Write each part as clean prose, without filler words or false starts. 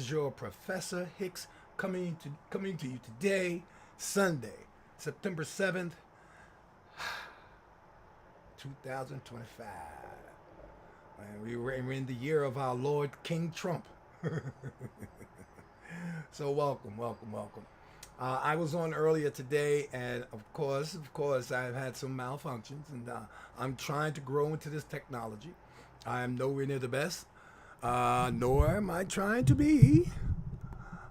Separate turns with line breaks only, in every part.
is your Professor Hicks coming to you today, Sunday, September 7th, 2025. And we're in the year of our Lord King Trump. So welcome. I was on earlier today, and of course, I've had some malfunctions, and I'm trying to grow into this technology. I am nowhere near the best, nor am I trying to be.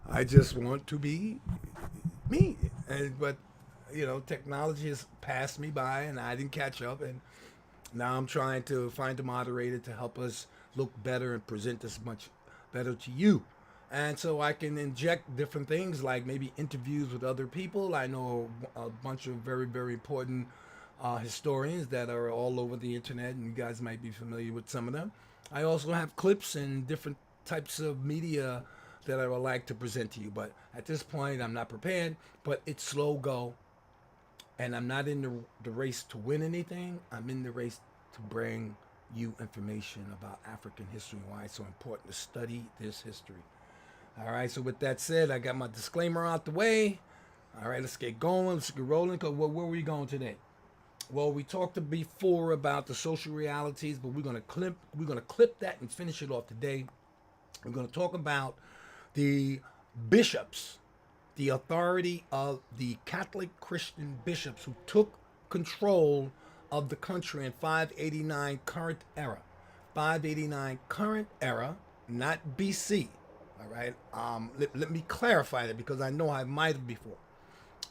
I just want to be me, but technology has passed me by, and I didn't catch up, and now I'm trying to find a moderator to help us look better and present this much better to you. And so I can inject different things like maybe interviews with other people. I know a bunch of very, very important historians that are all over the internet, and you guys might be familiar with some of them. I also have clips and different types of media that I would like to present to you. But at this point, I'm not prepared, but it's slow go. And I'm not in the race to win anything. I'm in the race to bring you information about African history and why it's so important to study this history. All right, so with that said, I got my disclaimer out the way. All right, let's get going. Let's get rolling. Where were we going today? Well, we talked before about the social realities, but we're gonna clip that and finish it off today. We're gonna talk about the bishops, the authority of the Catholic Christian bishops who took control of the country in 589 current era. 589 current era, not BC. All right. Let me clarify that because I know I might have before.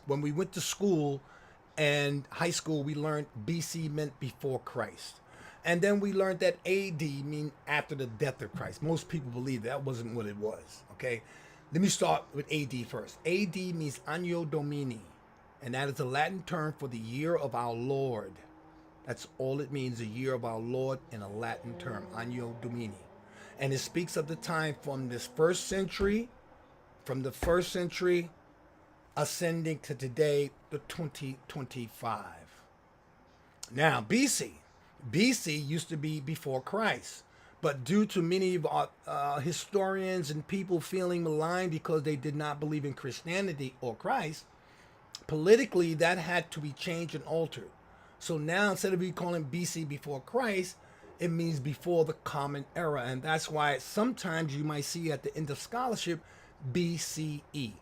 When we went to school and high school, we learned BC meant before Christ. And then we learned that AD mean after the death of Christ. Most people believe that wasn't what it was. Okay. Let me start with AD first. AD means Anno Domini, and that is a Latin term for the year of our Lord. That's all it means, the year of our Lord in a Latin term, Anno Domini. And it speaks of the time from the first century ascending to today, the 2025. Now, BC used to be before Christ. But due to many of our historians and people feeling maligned because they did not believe in Christianity or Christ, politically that had to be changed and altered. So now instead of calling BC before Christ, it means before the Common Era. And that's why sometimes you might see at the end of scholarship BCE,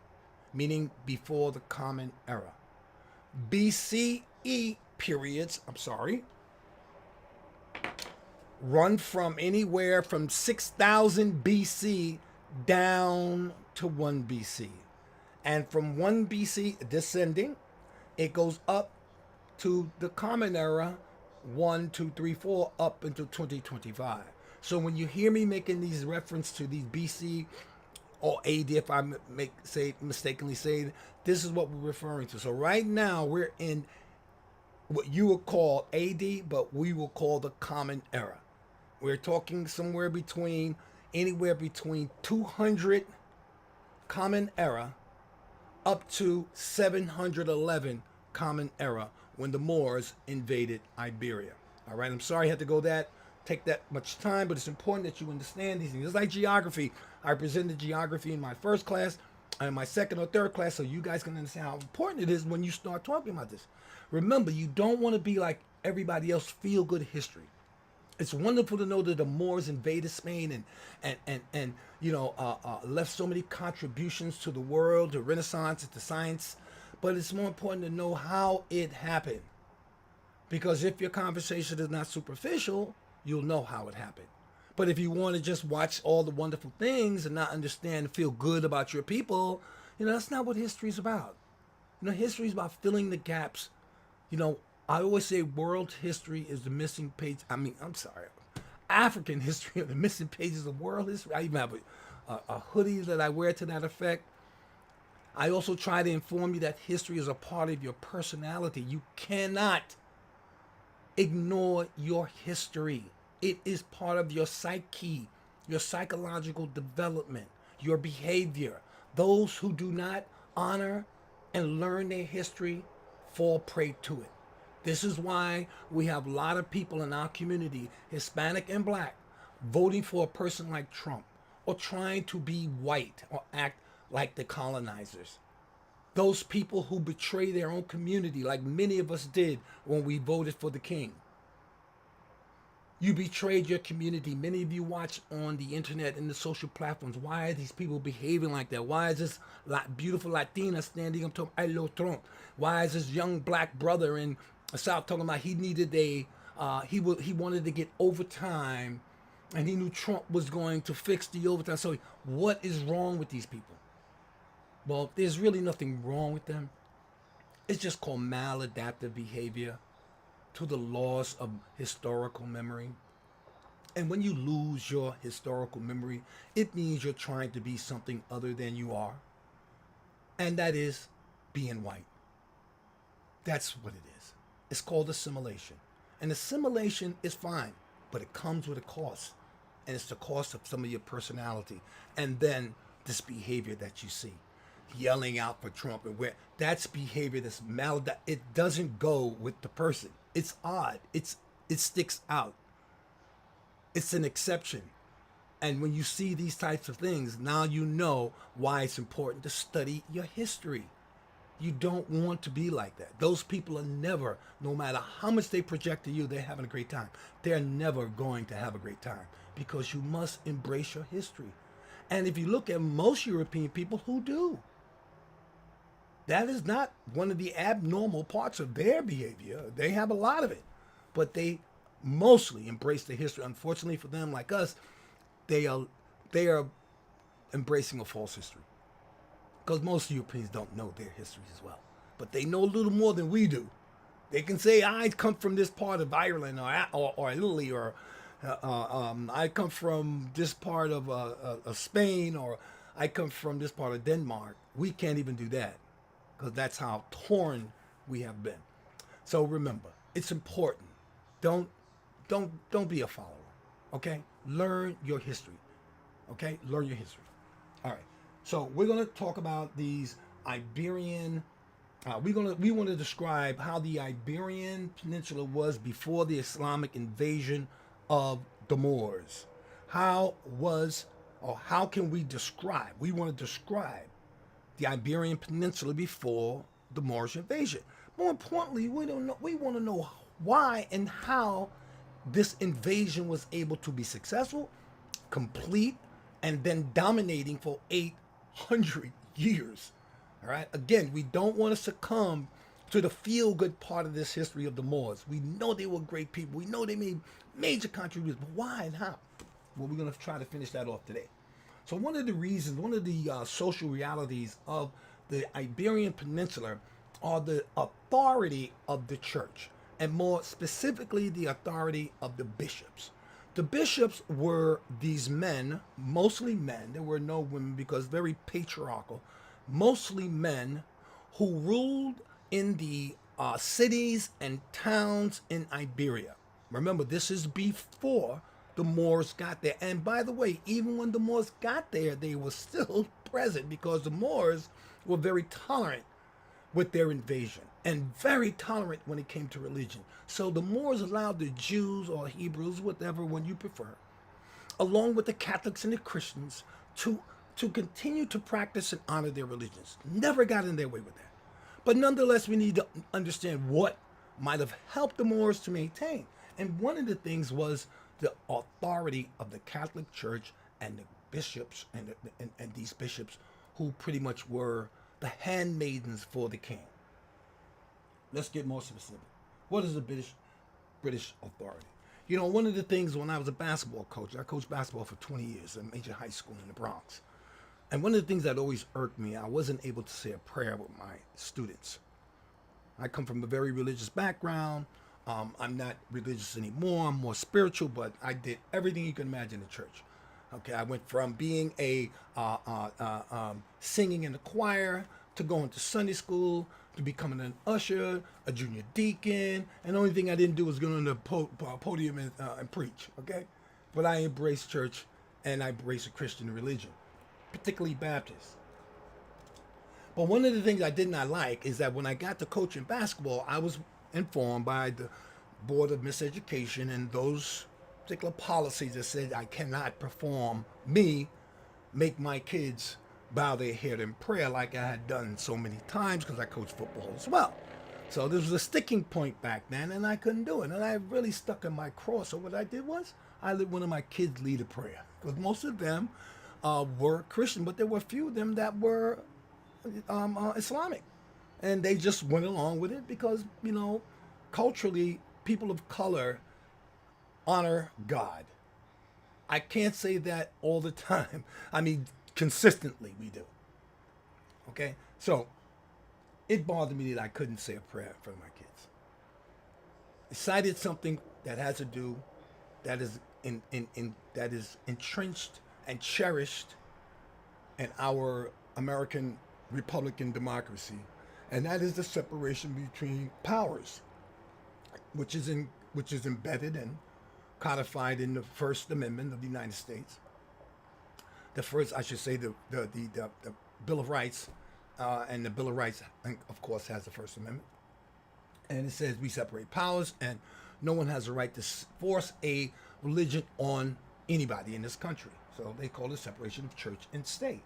meaning before the Common Era. BCE periods, run from anywhere from 6000 BC down to 1 BC. And from 1 BC descending, it goes up to the Common Era, 1, 2, 3, 4, up until 2025. So when you hear me making these reference to these BC or AD, if I mistakenly say, this is what we're referring to. So right now we're in what you would call AD, but we will call the Common Era. We're talking anywhere between 200 Common Era up to 711 Common Era when the Moors invaded Iberia. All right, I'm sorry I had to take that much time, but it's important that you understand these things. It's like geography. I presented geography in my first class and my second or third class, so you guys can understand how important it is when you start talking about this. Remember, you don't want to be like everybody else, feel good history. It's wonderful to know that the Moors invaded Spain and left so many contributions to the world, to Renaissance, and to science. But it's more important to know how it happened. Because if your conversation is not superficial, you'll know how it happened. But if you want to just watch all the wonderful things and not understand and feel good about your people, that's not what history is about. History is about filling the gaps. I always say world history is the missing page. African history are the missing pages of world history. I even have a hoodie that I wear to that effect. I also try to inform you that history is a part of your personality. You cannot ignore your history. It is part of your psyche, your psychological development, your behavior. Those who do not honor and learn their history fall prey to it. This is why we have a lot of people in our community, Hispanic and Black, voting for a person like Trump, or trying to be white or act like the colonizers. Those people who betray their own community, like many of us did when we voted for the king. You betrayed your community. Many of you watch on the internet and the social platforms. Why are these people behaving like that? Why is this beautiful Latina standing up to El Trump? Why is this young black brother in South talking about he needed he wanted to get overtime, and he knew Trump was going to fix the overtime. So what is wrong with these people? Well, there's really nothing wrong with them. It's just called maladaptive behavior to the loss of historical memory. And when you lose your historical memory, it means you're trying to be something other than you are. And that is being white. That's what it is. It's called assimilation. And assimilation is fine, but it comes with a cost. And it's the cost of some of your personality. And then this behavior that you see, yelling out for Trump, and where that's behavior that's maladaptive. It doesn't go with the person. It's odd. It sticks out. It's an exception. And when you see these types of things, now you know why it's important to study your history. You don't want to be like that. Those people are never, no matter how much they project to you, they're having a great time. They're never going to have a great time because you must embrace your history. And if you look at most European people who do, that is not one of the abnormal parts of their behavior. They have a lot of it, but they mostly embrace the history. Unfortunately for them, like us, they are embracing a false history, because most Europeans don't know their histories as well, but they know a little more than we do. They can say, I come from this part of Ireland or Italy, or I come from this part of Spain, or I come from this part of Denmark. We can't even do that, because that's how torn we have been. So remember, it's important. Don't be a follower. Okay? Learn your history. Okay? Learn your history. All right. So we're going to talk about these Iberian. We want to describe how the Iberian Peninsula was before the Islamic invasion of the Moors. How can we describe? We want to describe the Iberian Peninsula before the Moorish invasion. More importantly, we want to know why and how this invasion was able to be successful, complete, and then dominating for 800 years. All right. Again, we don't want to succumb to the feel-good part of this history of the Moors. We know they were great people. We know they made major contributions, but why and how? Well, we're going to try to finish that off today. So one of the social realities of the Iberian Peninsula are the authority of the church, and more specifically, the authority of the bishops. The bishops were these men, mostly men. There were no women because very patriarchal, mostly men who ruled in the cities and towns in Iberia. Remember, this is before the Moors got there. And by the way, even when the Moors got there, they were still present because the Moors were very tolerant with their invasion and very tolerant when it came to religion. So the Moors allowed the Jews or Hebrews, whatever one you prefer, along with the Catholics and the Christians, to continue to practice and honor their religions. Never got in their way with that. But nonetheless, we need to understand what might have helped the Moors to maintain. And one of the things was the authority of the Catholic Church and the bishops and these bishops who pretty much were the handmaidens for the king. Let's get more specific. What is the British authority? You know, one of the things when I was a basketball coach, I coached basketball for 20 years at a major high school in the Bronx. And one of the things that always irked me, I wasn't able to say a prayer with my students. I come from a very religious background. I'm not religious anymore. I'm more spiritual, but I did everything you can imagine in church. Okay, I went from being a singing in the choir to going to Sunday school to becoming an usher, a junior deacon, and the only thing I didn't do was go on the podium and preach. Okay, but I embraced church and I embraced a Christian religion, particularly Baptist. But one of the things I did not like is that when I got to coaching basketball, I was informed by the Board of Miseducation and those particular policies that said I cannot perform me make my kids bow their head in prayer like I had done so many times because I coached football as well. So this was a sticking point back then, and I couldn't do it. And I really stuck in my cross. So what I did was I let one of my kids lead a prayer because most of them were Christian, but there were a few of them that were Islamic, and they just went along with it because culturally, people of color honor God. I can't say that all the time. I mean, consistently we do. Okay, so it bothered me that I couldn't say a prayer in front of my kids. I cited something that has to do that is that is entrenched and cherished in our American Republican democracy, and that is the separation between powers, which is embedded and codified in the First Amendment of the United States. The first, I should say, the Bill of Rights, and the Bill of Rights, of course, has the First Amendment, and it says we separate powers, and no one has a right to force a religion on anybody in this country. So they call it separation of church and state.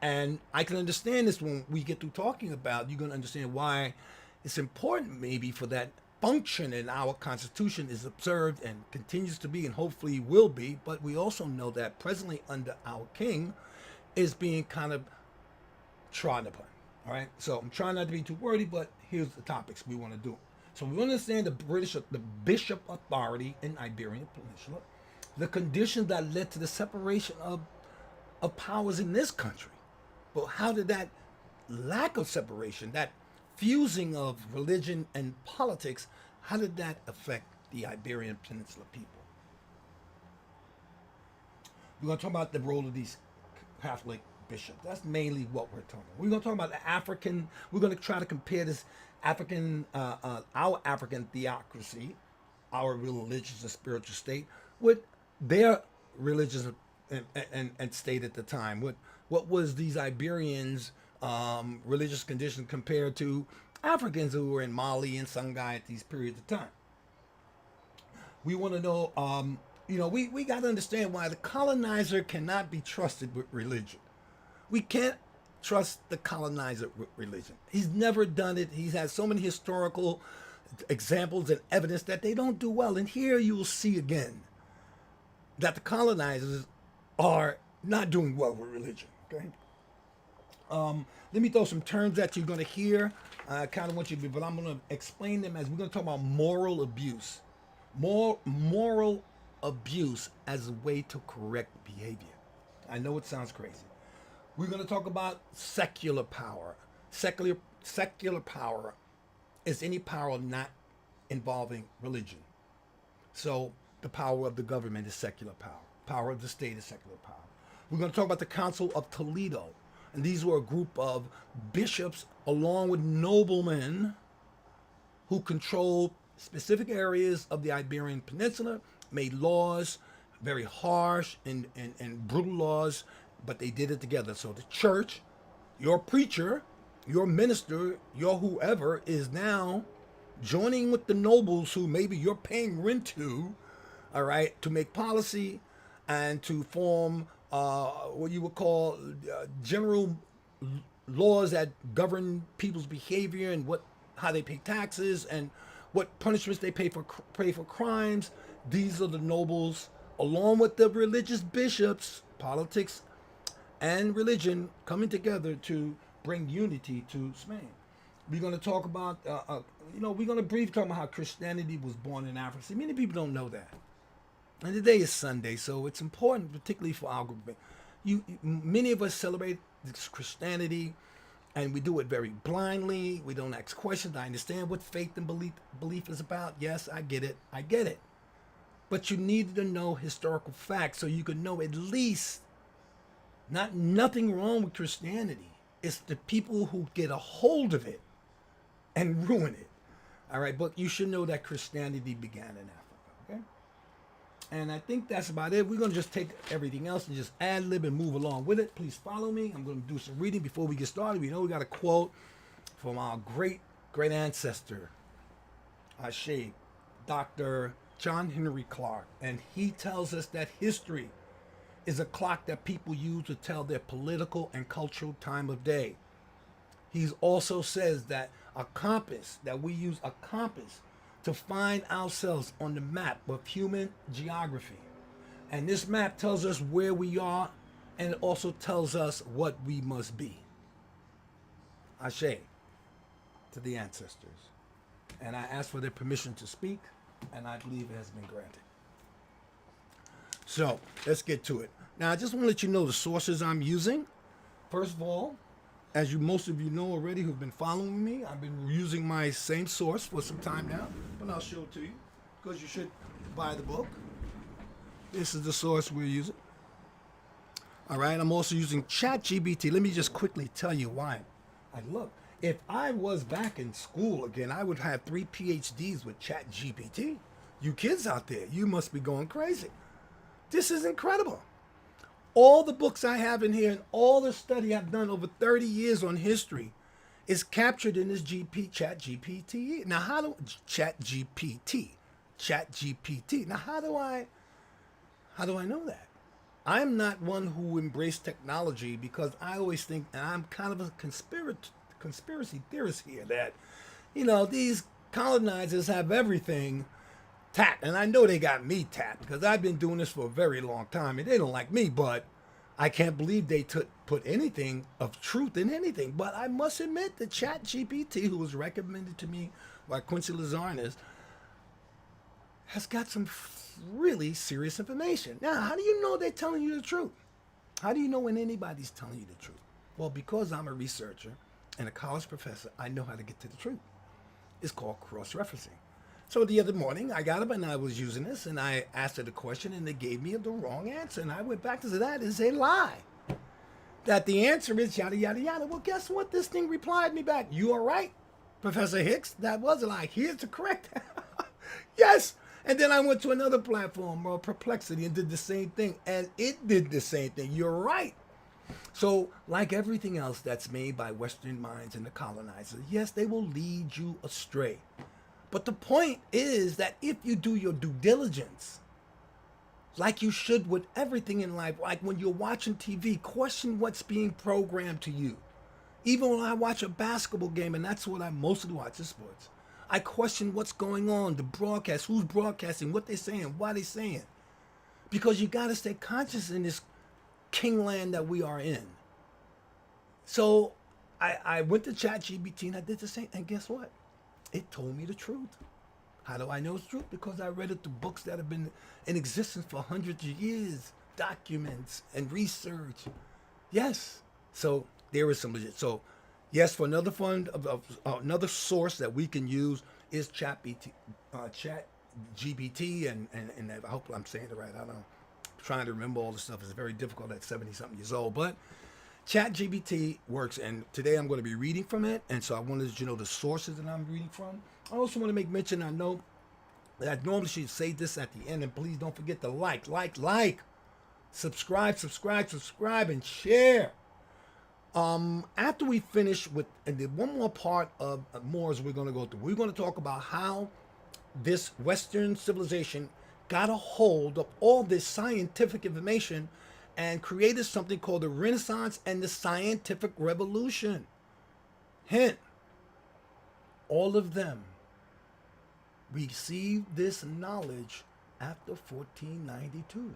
And I can understand this when we get through talking about, you're going to understand why it's important maybe for that function in our Constitution is observed and continues to be and hopefully will be. But we also know that presently under our king is being kind of trodden upon. All right. So I'm trying not to be too wordy, but here's the topics we want to do. So we understand the bishop authority in Iberian Peninsula, the conditions that led to the separation of powers in this country. But how did that lack of separation, that fusing of religion and politics, how did that affect the Iberian Peninsula people? We're going to talk about the role of these Catholic bishops. That's mainly what we're talking about. We're going to talk about the African, we're going to try to compare this African, our African theocracy, our religious and spiritual state, with their religious and state at the time. What was these Iberians' religious condition compared to Africans who were in Mali and Songhai at these periods of time? We want to know, we got to understand why the colonizer cannot be trusted with religion. We can't trust the colonizer with religion. He's never done it. He's had so many historical examples and evidence that they don't do well. And here you will see again that the colonizers are not doing well with religion. Okay. Let me throw some terms that you're going to hear. I kind of want you to, but I'm going to explain them as we're going to talk about moral abuse. Moral abuse as a way to correct behavior. I know it sounds crazy. We're going to talk about secular power. Secular power is any power not involving religion. So the power of the government is secular power. Power of the state is secular power. We're going to talk about the Council of Toledo. And these were a group of bishops along with noblemen who controlled specific areas of the Iberian Peninsula, made laws, very harsh and brutal laws, but they did it together. So the church, your preacher, your minister, your whoever is now joining with the nobles who maybe you're paying rent to, all right, to make policy and to form what you would call general laws that govern people's behavior and how they pay taxes and what punishments they pay for crimes. These are the nobles, along with the religious bishops, politics and religion coming together to bring unity to Spain. We're going to talk about, we're going to briefly talk about how Christianity was born in Africa. See, many people don't know that. And today is Sunday, so it's important, particularly for our group. Many of us celebrate this Christianity, and we do it very blindly. We don't ask questions. I understand what faith and belief is about. Yes, I get it. But you need to know historical facts so you can know at least nothing wrong with Christianity. It's the people who get a hold of it and ruin it. All right, but you should know that Christianity began in Africa, okay? And I think that's about it. We're going to just take everything else and just ad-lib and move along with it. Please follow me. I'm going to do some reading before we get started. We know we got a quote from our great ancestor, Dr. John Henry Clark. And he tells us that history is a clock that people use to tell their political and cultural time of day. He also says that a compass, that we use a compass to find ourselves on the map of human geography. And this map tells us where we are, and it also tells us what we must be. Ashe, to the ancestors. And I ask for their permission to speak, and I believe it has been granted. So let's get to it. Now, I just want to let you know the sources I'm using. First of all, as most of you know already who've been following me, I've been using my same source for some time now, but I'll show it to you because you should buy the book. This is the source we're using. All right, I'm also using ChatGPT. Let me just quickly tell you why. Look, if I was back in school again, I would have 3 PhDs with ChatGPT. You kids out there, you must be going crazy. This is incredible. All the books I have in here and all the study I've done over 30 years on history is captured in this ChatGPT. Now, ChatGPT. Now, how do I know that? I'm not one who embraced technology because I always think, and I'm kind of a conspiracy theorist here, that, these colonizers have everything tapped. And I know they got me tapped because I've been doing this for a very long time and they don't like me, but I can't believe they put anything of truth in anything. But I must admit that ChatGPT, who was recommended to me by Quincy Lazarnes, has got some really serious information. Now, how do you know they're telling you the truth? How do you know when anybody's telling you the truth? Well, because I'm a researcher and a college professor, I know how to get to the truth. It's called cross-referencing. So the other morning, I got up and I was using this, and I asked it a question, and they gave me the wrong answer. And I went back to that is a lie. That the answer is yada, yada, yada. Well, guess what? This thing replied me back. You are right, Professor Hicks. That was a lie. Here's the correct. Yes. And then I went to another platform, Perplexity, and did the same thing. And it did the same thing. You're right. So, like everything else that's made by Western minds and the colonizers, yes, they will lead you astray. But the point is that if you do your due diligence, like you should with everything in life, like when you're watching TV, question what's being programmed to you. Even when I watch a basketball game, and that's what I mostly watch, is sports, I question what's going on, the broadcast, who's broadcasting, what they're saying, why they're saying. Because you got to stay conscious in this kingland that we are in. So I went to ChatGPT and I did the same, and guess what? It told me the truth. How do I know it's true? Because I read it through books that have been in existence for hundreds of years, documents and research. Yes. So there is some legit. So yes, for another another source that we can use is ChatGPT, and I hope I'm saying it right. I don't know. I'm trying to remember all this stuff. It's very difficult at 70-something years old, but ChatGPT works, and today I'm going to be reading from it, and so I wanted to let you know the sources that I'm reading from. I also want to make mention, I know that I normally should say this at the end, and please don't forget to like, subscribe, and share. After we finish with, and then one more part of Moors we're going to go through. We're going to talk about how this Western civilization got a hold of all this scientific information and created something called the Renaissance and the Scientific Revolution. Hint, all of them received this knowledge after 1492.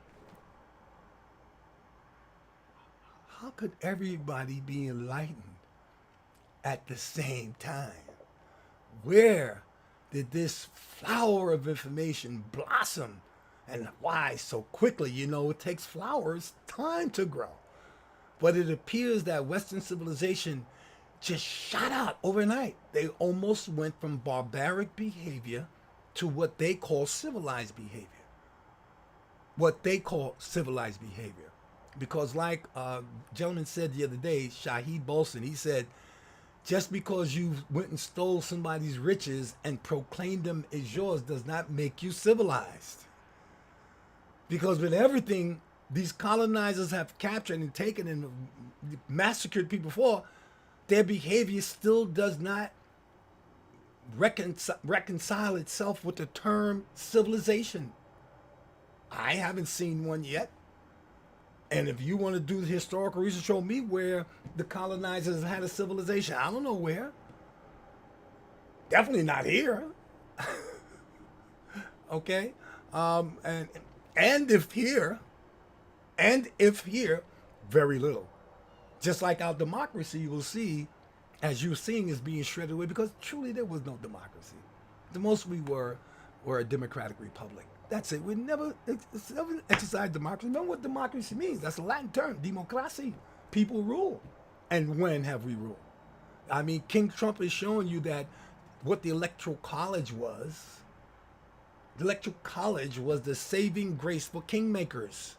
How could everybody be enlightened at the same time? Where did this flower of information blossom? And why so quickly? It takes flowers time to grow. But it appears that Western civilization just shot out overnight. They almost went from barbaric behavior to what they call civilized behavior. Because like a gentleman said the other day, Shahid Bolson, he said, just because you went and stole somebody's riches and proclaimed them as yours does not make you civilized. Because with everything these colonizers have captured and taken and massacred people for, their behavior still does not reconcile itself with the term civilization. I haven't seen one yet. And if you want to do the historical research, show me where the colonizers had a civilization. I don't know where. Definitely not here. Okay, and if here, very little. Just like our democracy, you will see, as you're seeing, is being shredded away because truly there was no democracy. The most we were a democratic republic. That's it. We never exercised democracy. Remember what democracy means? That's a Latin term, democracy. People rule. And when have we ruled? I mean, King Trump is showing you that what the Electoral College was. The Electoral College was the saving grace for kingmakers.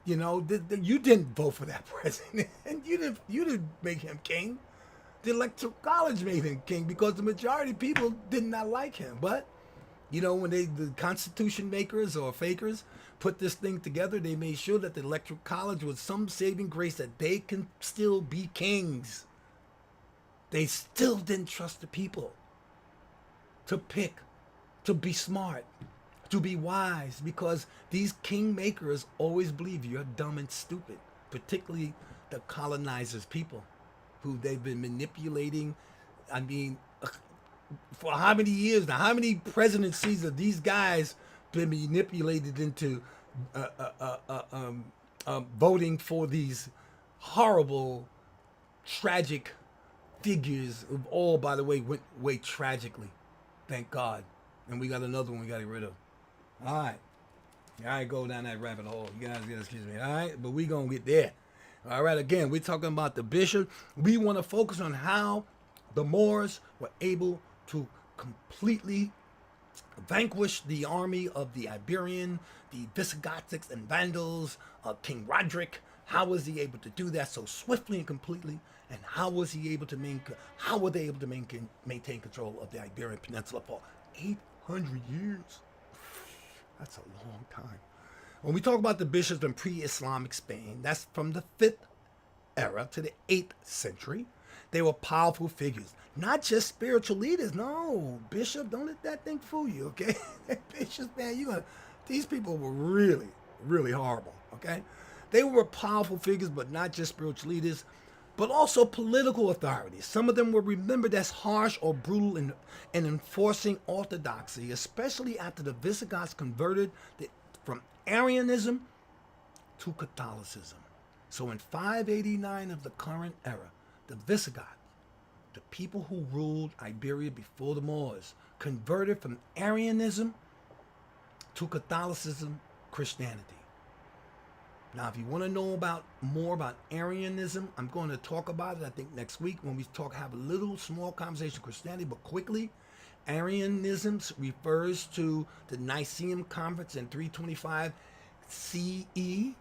You know, you didn't vote for that president, and you didn't make him king. The Electoral College made him king because the majority of people did not like him. But you know, when the Constitution makers or fakers put this thing together, they made sure that the Electoral College was some saving grace that they can still be kings. They still didn't trust the people to pick, to be smart, to be wise, because these king makers always believe you're dumb and stupid, particularly the colonizers' people, who they've been manipulating. I mean, for how many years now? How many presidencies have these guys been manipulated into voting for these horrible, tragic figures? Of all, by the way, went away tragically. Thank God. And we got another one we got to get rid of. All right. I go down that rabbit hole. You guys gotta excuse me. All right. But we going to get there. All right. Again, we're talking about the bishop. We want to focus on how the Moors were able to completely vanquish the army of the Iberian, the Visigoths and Vandals, King Roderick. How was he able to do that so swiftly and completely? And how was he able to how were they able to maintain control of the Iberian Peninsula for 800 years? That's a long time. When we talk about the bishops in pre-Islamic Spain, that's from the 5th era to the 8th century. They were powerful figures, not just spiritual leaders. No, bishop, don't let that thing fool you, okay? Bishops, man, these people were really, really horrible, okay? They were powerful figures, but not just spiritual leaders, but also political authorities. Some of them were remembered as harsh or brutal in enforcing orthodoxy, especially after the Visigoths converted from Arianism to Catholicism. So in 589 of the current era, the Visigoths, the people who ruled Iberia before the Moors, converted from Arianism to Catholicism, Christianity. Now, if you want to know more about Arianism, I'm going to talk about it, I think, next week when we have a little small conversation on Christianity, but quickly. Arianism refers to the Nicene Conference in 325 CE,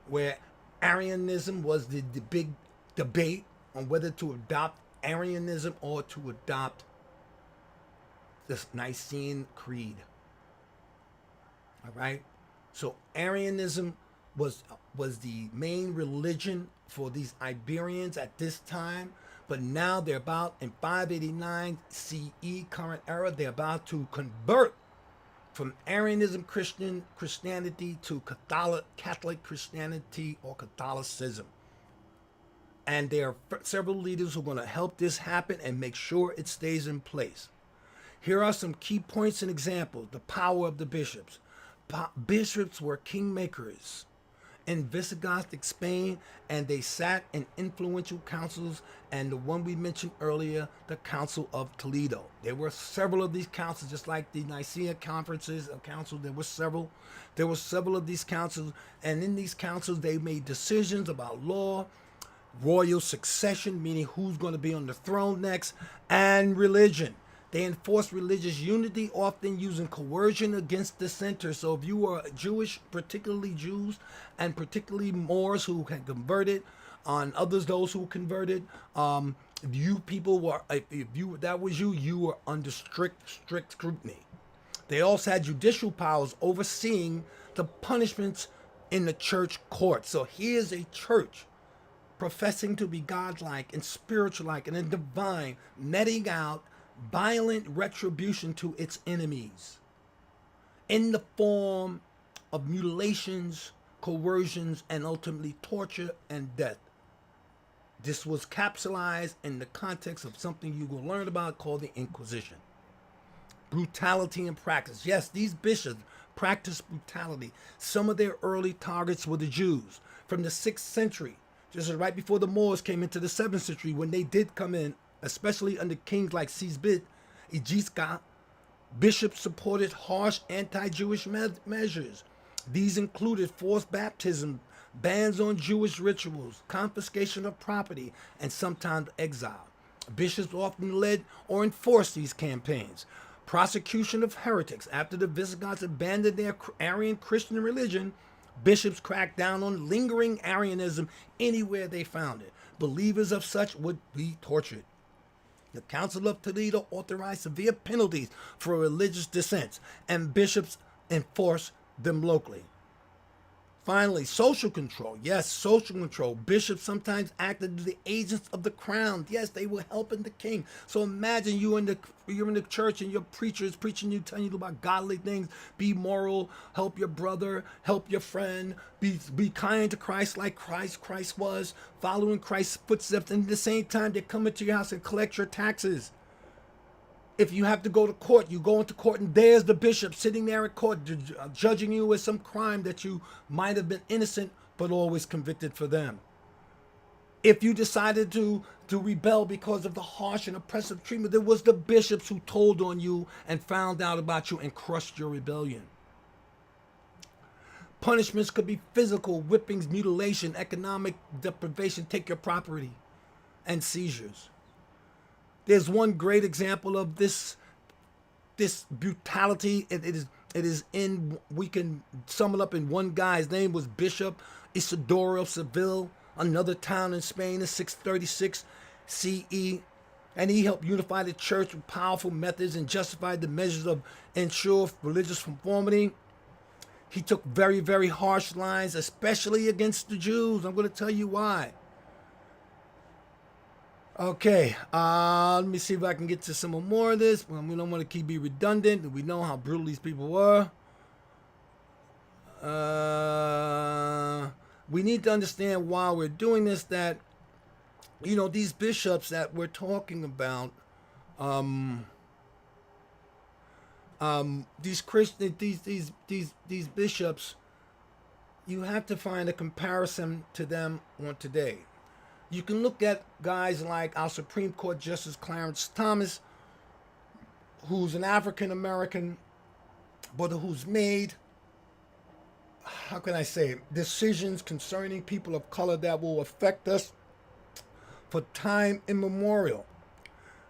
where Arianism was the big debate on whether to adopt Arianism or to adopt this Nicene Creed. All right? So Arianism was the main religion for these Iberians at this time, but now they're about, in 589 CE, current era, they're about to convert from Arianism Christianity to Catholic Christianity or Catholicism. And there are several leaders who are going to help this happen and make sure it stays in place. Here are some key points and examples. The power of the bishops. Bishops were kingmakers in Visigothic Spain, and they sat in influential councils, and the one we mentioned earlier, the Council of Toledo. There were several of these councils, just like the Nicaea conferences of council. There were several of these councils, and in these councils they made decisions about law, royal succession, meaning who's going to be on the throne next, and religion. They enforced religious unity, often using coercion against dissenters. So if you were Jewish, particularly Jews, and particularly Moors who had converted, on others, those who converted, you were under strict scrutiny. They also had judicial powers overseeing the punishments in the church court. So here's a church professing to be godlike and spiritual-like and divine, meting out violent retribution to its enemies in the form of mutilations coercions, and ultimately torture and death. This was capsulized in the context of something you will learn about called the Inquisition. Brutality in practice. Yes, these bishops practiced brutality. Some of their early targets were the Jews from the 6th century, just right before the Moors came into the 7th century. When they did come in, especially under kings like Sisbit, Ijiska, bishops supported harsh anti-Jewish measures. These included forced baptism, bans on Jewish rituals, confiscation of property, and sometimes exile. Bishops often led or enforced these campaigns. Prosecution of heretics. After the Visigoths abandoned their Arian Christian religion, bishops cracked down on lingering Arianism anywhere they found it. Believers of such would be tortured. The Council of Toledo authorized severe penalties for religious dissents, and bishops enforced them locally. Finally, social control. Yes, social control. Bishops sometimes acted as the agents of the crown. Yes, they were helping the king. So imagine you're in the church and your preacher is preaching you, telling you about godly things. Be moral, help your brother, help your friend, be kind to Christ like Christ was, following Christ's footsteps. And at the same time, they're coming to your house and collect your taxes. If you have to go to court, you go into court and there's the bishop sitting there in court judging you with some crime that you might have been innocent but always convicted for them. If you decided to rebel because of the harsh and oppressive treatment, there was the bishops who told on you and found out about you and crushed your rebellion. Punishments could be physical, whippings, mutilation, economic deprivation, take your property, and seizures. There's one great example of this brutality. It is in, we can sum it up in one guy. His name was Bishop Isidoro of Seville, another town in Spain in 636 CE. And he helped unify the church with powerful methods and justified the measures of ensure religious conformity. He took very, very harsh lines, especially against the Jews. I'm going to tell you why. Okay, let me see if I can get to some more of this. We don't want to keep being redundant. We know how brutal these people were. We need to understand while we're doing this that, you know, these bishops that we're talking about, these Christian, these bishops, you have to find a comparison to them on today. You can look at guys like our Supreme Court Justice Clarence Thomas, who's an African American, but who's made, how can I say, decisions concerning people of color that will affect us for time immemorial.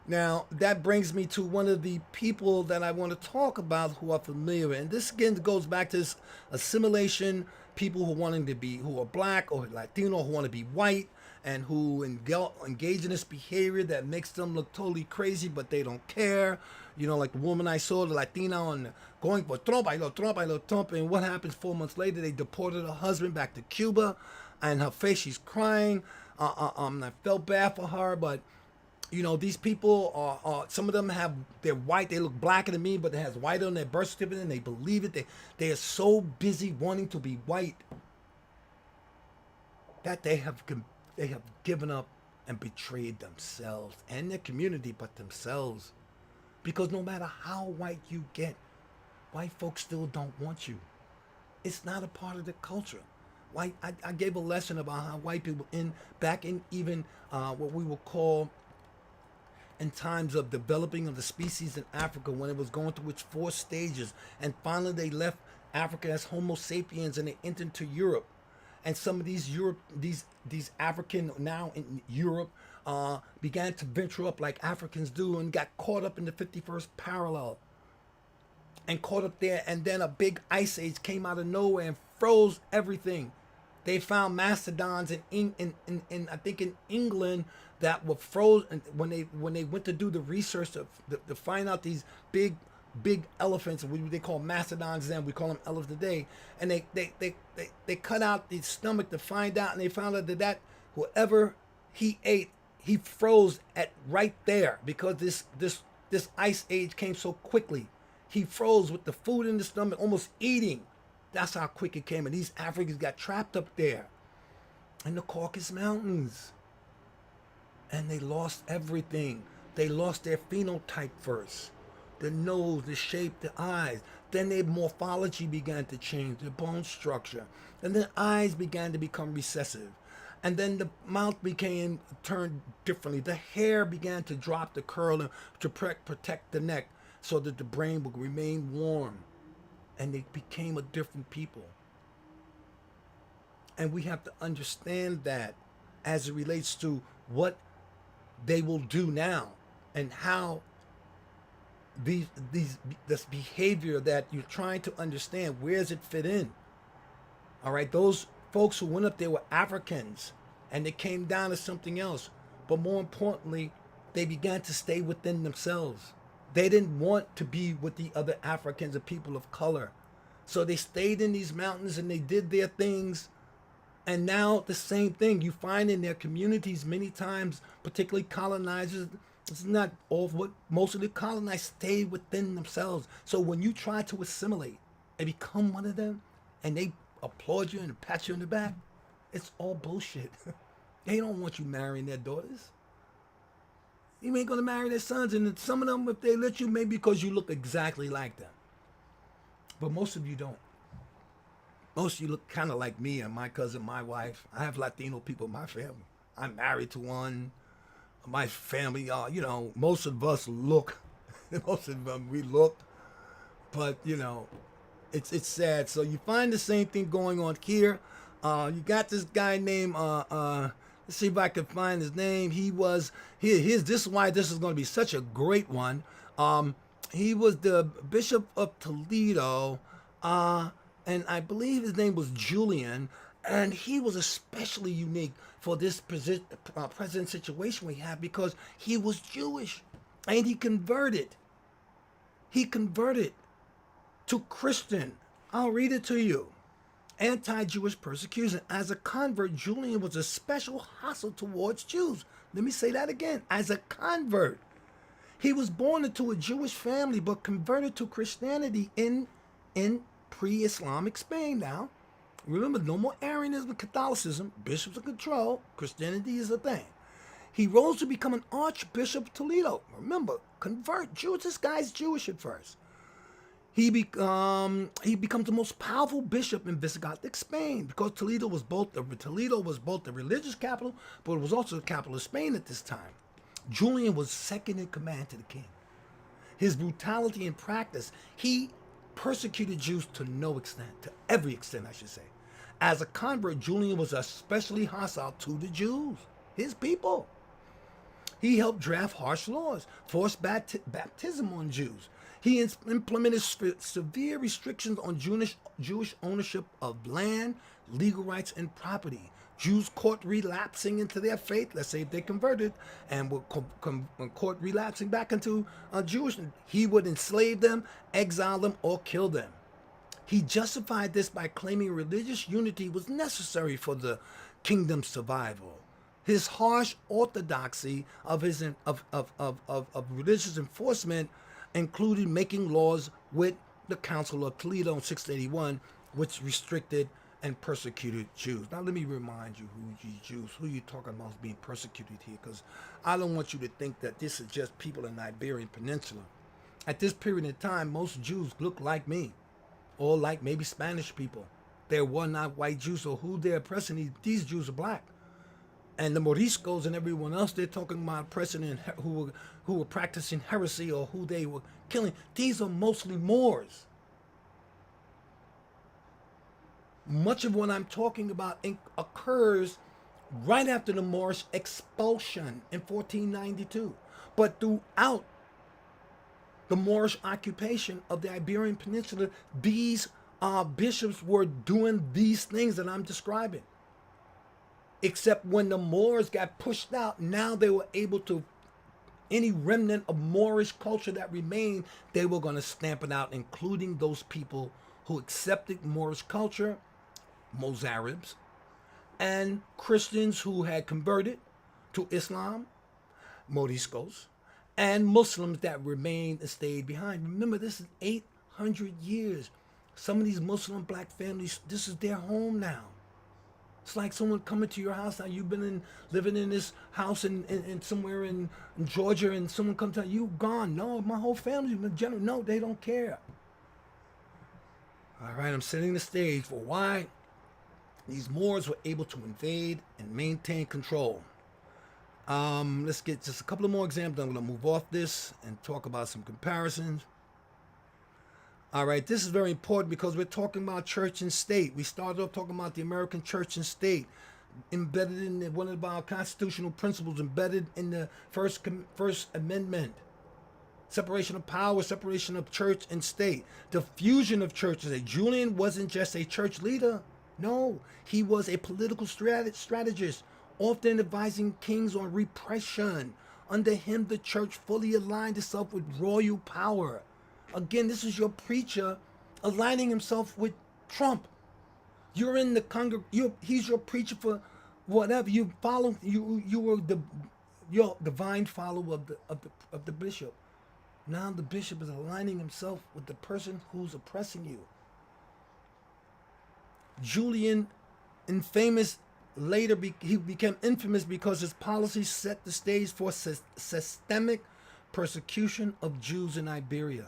Now, that brings me to one of the people that I want to talk about who are familiar. And this again goes back to this assimilation, people who are black or Latino, who want to be white, and who engage in this behavior that makes them look totally crazy, but they don't care. You know, like the woman I saw, the Latina, on going for Trump, and what happens 4 months later? They deported her husband back to Cuba, and her face, she's crying. I felt bad for her, but you know, these people are some of them they're white, they look blacker than me, but they has white on their birth certificate, and they believe it. They are so busy wanting to be white that they have given up and betrayed themselves and their community, but themselves. Because no matter how white you get, white folks still don't want you. It's not a part of the culture. I gave a lesson about how white people back in even what we will call in times of developing of the species in Africa, when it was going through its 4 stages, and finally they left Africa as Homo sapiens and they entered to Europe. And some of these African now in Europe began to venture up like Africans do and got caught up in the 51st parallel and caught up there. And then a big ice age came out of nowhere and froze everything. They found mastodons in I think in England that were frozen when they went to do the research to find out these big elephants. They call mastodons then, we call them elephants today. And they cut out the stomach to find out, and they found out that whoever he ate, he froze at right there, because this ice age came so quickly. He froze with the food in the stomach, almost eating That's how quick it came. And these Africans got trapped up there in the Caucasus Mountains. And they lost everything. They lost their phenotype first. The nose, the shape, the eyes. Then their morphology began to change, the bone structure. And then eyes began to become recessive. And then the mouth became turned differently. The hair began to drop, to curl, and to protect the neck so that the brain would remain warm. And they became a different people. And we have to understand that as it relates to what they will do now and how this behavior that you're trying to understand, where does it fit in? All right, those folks who went up there were Africans and they came down to something else. But more importantly, they began to stay within themselves. They didn't want to be with the other Africans and people of color. So they stayed in these mountains and they did their things. And now the same thing you find in their communities many times, particularly colonizers. It's not all what most of the colonized stay within themselves. So when you try to assimilate and become one of them, and they applaud you and pat you on the back, it's all bullshit. They don't want you marrying their daughters. You ain't gonna marry their sons, and some of them, if they let you, maybe because you look exactly like them. But most of you don't. Most of you look kind of like me and my cousin, my wife. I have Latino people in my family. I'm married to one. My family, most of us look. Most of them, we look. But, it's sad. So you find the same thing going on here. You got this guy named, let's see if I can find his name. This is why this is going to be such a great one. He was the Bishop of Toledo, and I believe his name was Julian, and he was especially unique for this present situation we have because he was Jewish, and he converted. He converted to Christian. I'll read it to you. Anti-Jewish persecution. As a convert, Julian was a special hostile towards Jews. Let me say that again. As a convert. He was born into a Jewish family but converted to Christianity in pre-Islamic Spain now. Remember, no more Arianism and Catholicism. Bishops are control. Christianity is a thing. He rose to become an Archbishop of Toledo. Remember, convert Jews. This guy's Jewish at first. He becomes the most powerful bishop in Visigothic Spain because Toledo was both the religious capital, but it was also the capital of Spain at this time. Julian was second in command to the king. His brutality in practice, he persecuted Jews to no extent, to every extent, I should say. As a convert, Julian was especially hostile to the Jews, his people. He helped draft harsh laws, forced baptism on Jews. He implemented severe restrictions on Jewish ownership of land, legal rights, and property. Jews caught relapsing into their faith, let's say if they converted, and were caught relapsing back into Jewish, he would enslave them, exile them, or kill them. He justified this by claiming religious unity was necessary for the kingdom's survival. His harsh orthodoxy of religious enforcement included making laws with the Council of Toledo in 681, which restricted and persecuted Jews. Now let me remind you who you talking about is being persecuted here, because I don't want you to think that this is just people in the Iberian Peninsula. At this period in time, most Jews look like me, or like maybe Spanish people. There were not white Jews, so who they're oppressing, these Jews are black. And the Moriscos and everyone else, they're talking about oppressing who were practicing heresy or who they were killing. These are mostly Moors. Much of what I'm talking about occurs right after the Moorish expulsion in 1492. But throughout the Moorish occupation of the Iberian Peninsula, these bishops were doing these things that I'm describing. Except when the Moors got pushed out, now they were able to, any remnant of Moorish culture that remained, they were going to stamp it out, including those people who accepted Moorish culture, Mozarabs, and Christians who had converted to Islam, Moriscos, and Muslims that remained and stayed behind. Remember, this is 800 years Some of these Muslim black families, this is their home now. It's like someone coming to your house now. You've been living in this house in somewhere in Georgia, and someone comes to you gone. No, my whole family, in general. No, they don't care. All right, I'm setting the stage for why these Moors were able to invade and maintain control. Let's get just a couple of more examples. I'm going to move off this and talk about some comparisons. All right, this is very important because we're talking about church and state. We started off talking about the American church and state, embedded in one of our constitutional principles, embedded in the First Amendment. Separation of power, separation of church and state. The fusion of churches. Julian wasn't just a church leader. No, he was a political strategist, often advising kings on repression. Under him, the church fully aligned itself with royal power. Again, this is your preacher aligning himself with Trump. You're in the he's your preacher for whatever. You follow. You were your divine follower of the bishop. Now the bishop is aligning himself with the person who's oppressing you. Julian, he became infamous because his policies set the stage for systemic persecution of Jews in Iberia.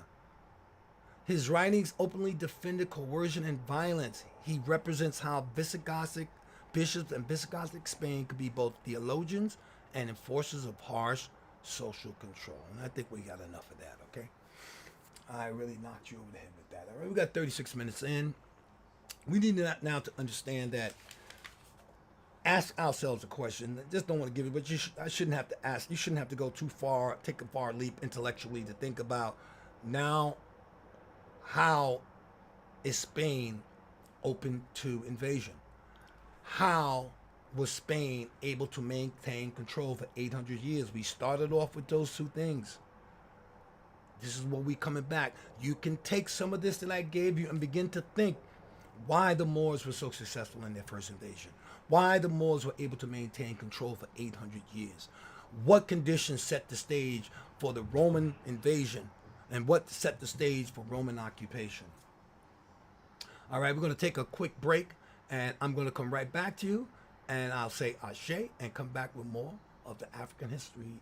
His writings openly defended coercion and violence. He represents how Visigothic bishops and Visigothic Spain could be both theologians and enforcers of harsh social control. And I think we got enough of that, okay? I really knocked you over the head with that. All right, we got 36 minutes in. We need now to understand that, ask ourselves a question. Just don't want to give it, but I shouldn't have to ask. You shouldn't have to go too far, take a far leap intellectually to think about now, how is Spain open to invasion? How was Spain able to maintain control for 800 years? We started off with those two things. This is what we coming back. You can take some of this that I gave you and begin to think why the Moors were so successful in their first invasion. Why the Moors were able to maintain control for 800 years. What conditions set the stage for the Roman invasion, and what set the stage for Roman occupation. All right, we're going to take a quick break, and I'm going to come right back to you, and I'll say Ashe and come back with more of the African history,